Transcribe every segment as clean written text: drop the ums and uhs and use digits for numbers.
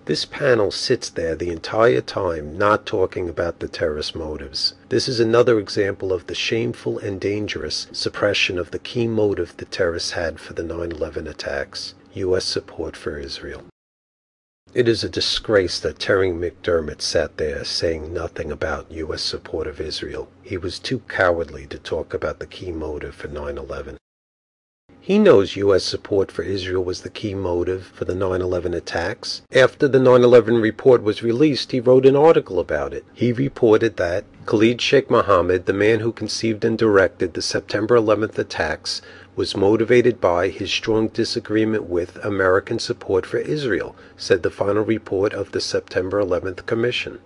This panel sits there the entire time not talking about the terrorist motives. This is another example of the shameful and dangerous suppression of the key motive the terrorists had for the 9/11 attacks: U.S. support for Israel. It is a disgrace that Terry McDermott sat there saying nothing about U.S. support of Israel. He was too cowardly to talk about the key motive for 9/11. He knows U.S. support for Israel was the key motive for the 9/11 attacks. After the 9/11 report was released, he wrote an article about it. He reported that Khalid Sheikh Mohammed, the man who conceived and directed the September 11th attacks, was motivated by his strong disagreement with American support for Israel, said the final report of the September 11th Commission.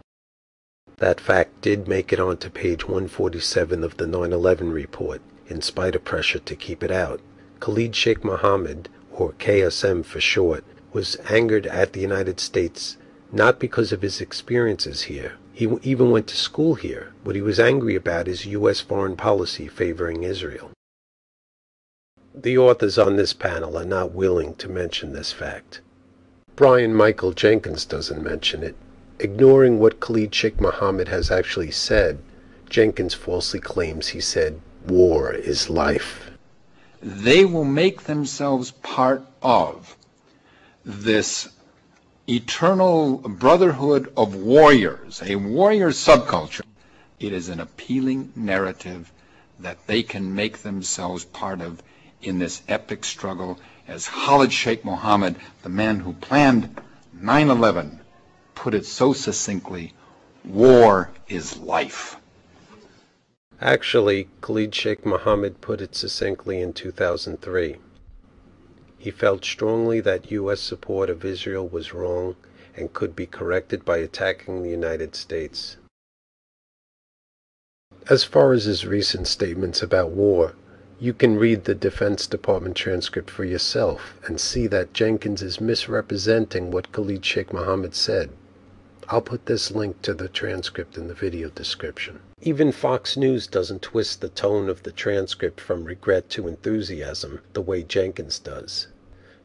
That fact did make it onto page 147 of the 9/11 report, in spite of pressure to keep it out. Khalid Sheikh Mohammed, or KSM for short, was angered at the United States not because of his experiences here. He even went to school here. What he was angry about is U.S. foreign policy favoring Israel. The authors on this panel are not willing to mention this fact. Brian Michael Jenkins doesn't mention it. Ignoring what Khalid Sheikh Mohammed has actually said, Jenkins falsely claims he said, "War is life." They will make themselves part of this eternal brotherhood of warriors, a warrior subculture. It is an appealing narrative that they can make themselves part of in this epic struggle, as Khalid Sheikh Mohammed, the man who planned 9/11, put it so succinctly: war is life. Actually, Khalid Sheikh Mohammed put it succinctly in 2003. He felt strongly that U.S. support of Israel was wrong and could be corrected by attacking the United States. As far as his recent statements about war, you can read the Defense Department transcript for yourself and see that Jenkins is misrepresenting what Khalid Sheikh Mohammed said. I'll put this link to the transcript in the video description. Even Fox News doesn't twist the tone of the transcript from regret to enthusiasm the way Jenkins does.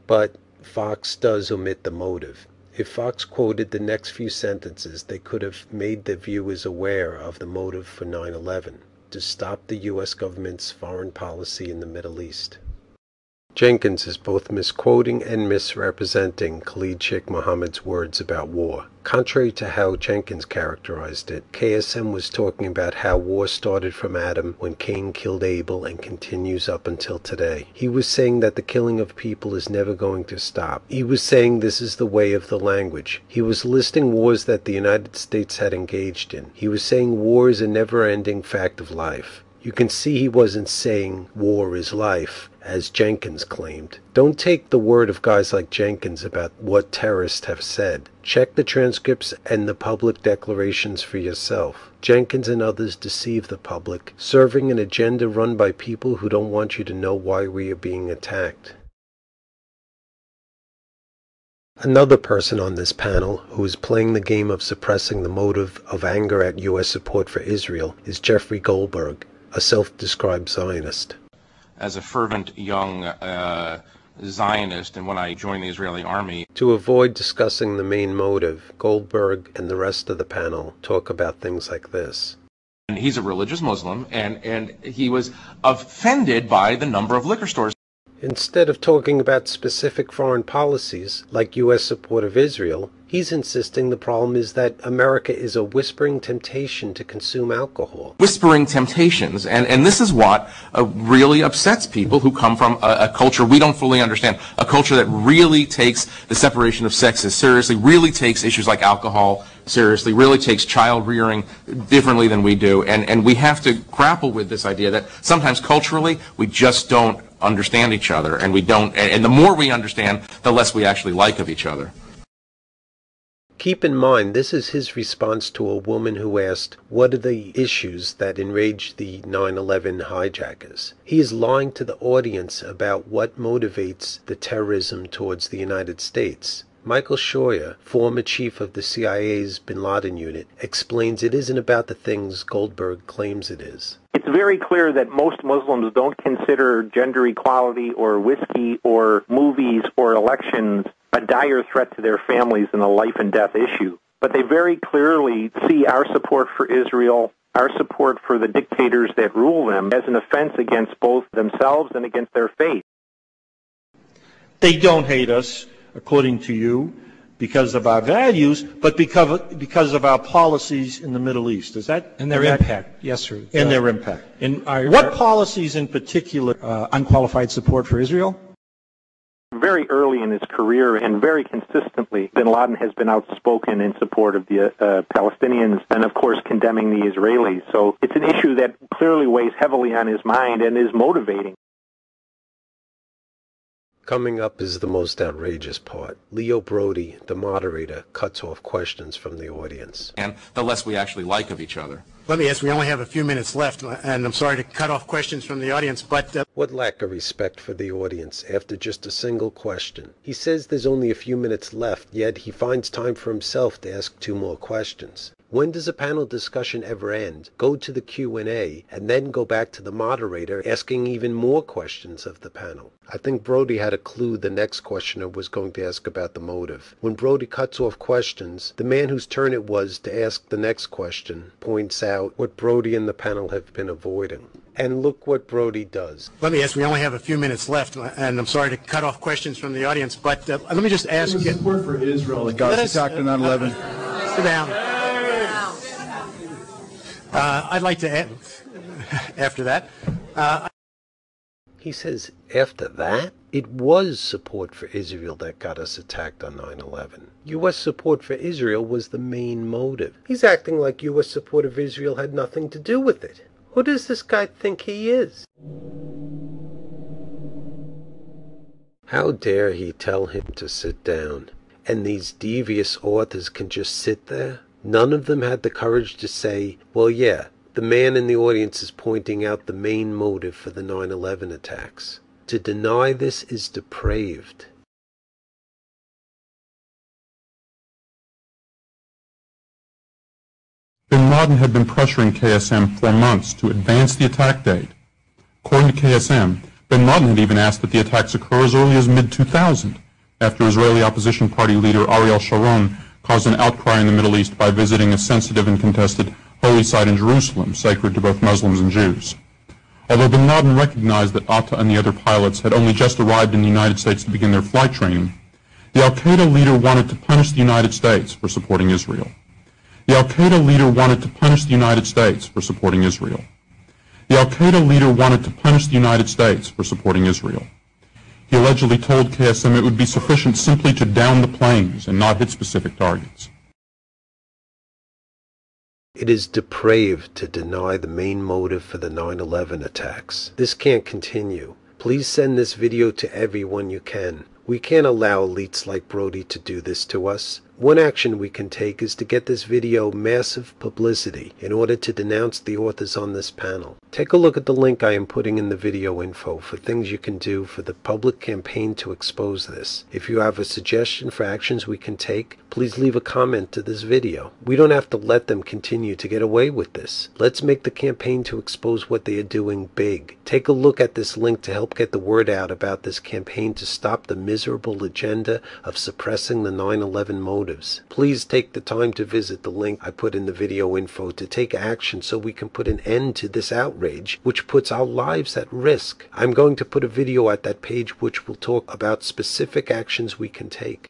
But Fox does omit the motive. If Fox quoted the next few sentences, they could have made the viewers aware of the motive for 9/11, to stop the U.S. government's foreign policy in the Middle East. Jenkins is both misquoting and misrepresenting Khalid Sheikh Mohammed's words about war. Contrary to how Jenkins characterized it, KSM was talking about how war started from Adam when Cain killed Abel and continues up until today. He was saying that the killing of people is never going to stop. He was saying this is the way of the language. He was listing wars that the United States had engaged in. He was saying war is a never-ending fact of life. You can see he wasn't saying war is life, as Jenkins claimed. Don't take the word of guys like Jenkins about what terrorists have said. Check the transcripts and the public declarations for yourself. Jenkins and others deceive the public, serving an agenda run by people who don't want you to know why we are being attacked. Another person on this panel who is playing the game of suppressing the motive of anger at U.S. support for Israel is Jeffrey Goldberg, a self-described Zionist. As a fervent young Zionist, and when I joined the Israeli army. To avoid discussing the main motive, Goldberg and the rest of the panel talk about things like this. And he's a religious Muslim, and he was offended by the number of liquor stores. Instead of talking about specific foreign policies, like U.S. support of Israel, he's insisting the problem is that America is a whispering temptation to consume alcohol. Whispering temptations, and this is what really upsets people who come from a culture we don't fully understand, a culture that really takes the separation of sexes seriously, really takes issues like alcohol seriously, really takes child rearing differently than we do, and we have to grapple with this idea that sometimes culturally we just don't understand each other, and the more we understand, the less we actually like of each other. Keep in mind, this is his response to a woman who asked, what are the issues that enraged the 9/11 hijackers? He is lying to the audience about what motivates the terrorism towards the United States. Michael Scheuer, former chief of the CIA's Bin Laden unit, explains it isn't about the things Goldberg claims it is. It's very clear that most Muslims don't consider gender equality or whiskey or movies or elections a dire threat to their families and a life and death issue. But they very clearly see our support for Israel, our support for the dictators that rule them, as an offense against both themselves and against their faith. They don't hate us, according to you, because of our values, but because of our policies in the Middle East. Is that? And their impact, yes, sir. And their impact. And what policies in particular? Unqualified support for Israel? Very early in his career and very consistently, bin Laden has been outspoken in support of the Palestinians and, of course, condemning the Israelis. So it's an issue that clearly weighs heavily on his mind and is motivating. Coming up is the most outrageous part. Leo Brody, the moderator, cuts off questions from the audience. And the less we actually like of each other. Let me ask, we only have a few minutes left, and I'm sorry to cut off questions from the audience, but... What lack of respect for the audience after just a single question. He says there's only a few minutes left, yet he finds time for himself to ask 2 more questions. When does a panel discussion ever end? Go to the Q&A and then go back to the moderator asking even more questions of the panel. I think Brody had a clue the next questioner was going to ask about the motive. When Brody cuts off questions, the man whose turn it was to ask the next question points out what Brody and the panel have been avoiding. And look what Brody does. Let me ask, we only have a few minutes left, and I'm sorry to cut off questions from the audience, but let me just ask... Support for Israel, the Gaza attack on 9/11. Sit down. I'd like to add, after that... He says, after that, it was support for Israel that got us attacked on 9/11. U.S. support for Israel was the main motive. He's acting like U.S. support of Israel had nothing to do with it. Who does this guy think he is? How dare he tell him to sit down? And these devious authors can just sit there? None of them had the courage to say, well, yeah, the man in the audience is pointing out the main motive for the 9/11 attacks. To deny this is depraved. Bin Laden had been pressuring KSM for months to advance the attack date. According to KSM, bin Laden had even asked that the attacks occur as early as mid-2000, after Israeli opposition party leader Ariel Sharon caused an outcry in the Middle East by visiting a sensitive and contested holy site in Jerusalem, sacred to both Muslims and Jews. Although bin Laden recognized that Atta and the other pilots had only just arrived in the United States to begin their flight training, the al-Qaeda leader wanted to punish the United States for supporting Israel. The al-Qaeda leader wanted to punish the United States for supporting Israel. The al-Qaeda leader wanted to punish the United States for supporting Israel. He allegedly told KSM it would be sufficient simply to down the planes and not hit specific targets. It is depraved to deny the main motive for the 9/11 attacks. This can't continue. Please send this video to everyone you can. We can't allow elites like Brody to do this to us. One action we can take is to get this video massive publicity in order to denounce the authors on this panel. Take a look at the link I am putting in the video info for things you can do for the public campaign to expose this. If you have a suggestion for actions we can take, please leave a comment to this video. We don't have to let them continue to get away with this. Let's make the campaign to expose what they are doing big. Take a look at this link to help get the word out about this campaign to stop the miserable agenda of suppressing the 9/11 motives. Please take the time to visit the link I put in the video info to take action so we can put an end to this outrage which puts our lives at risk. I'm going to put a video at that page which will talk about specific actions we can take.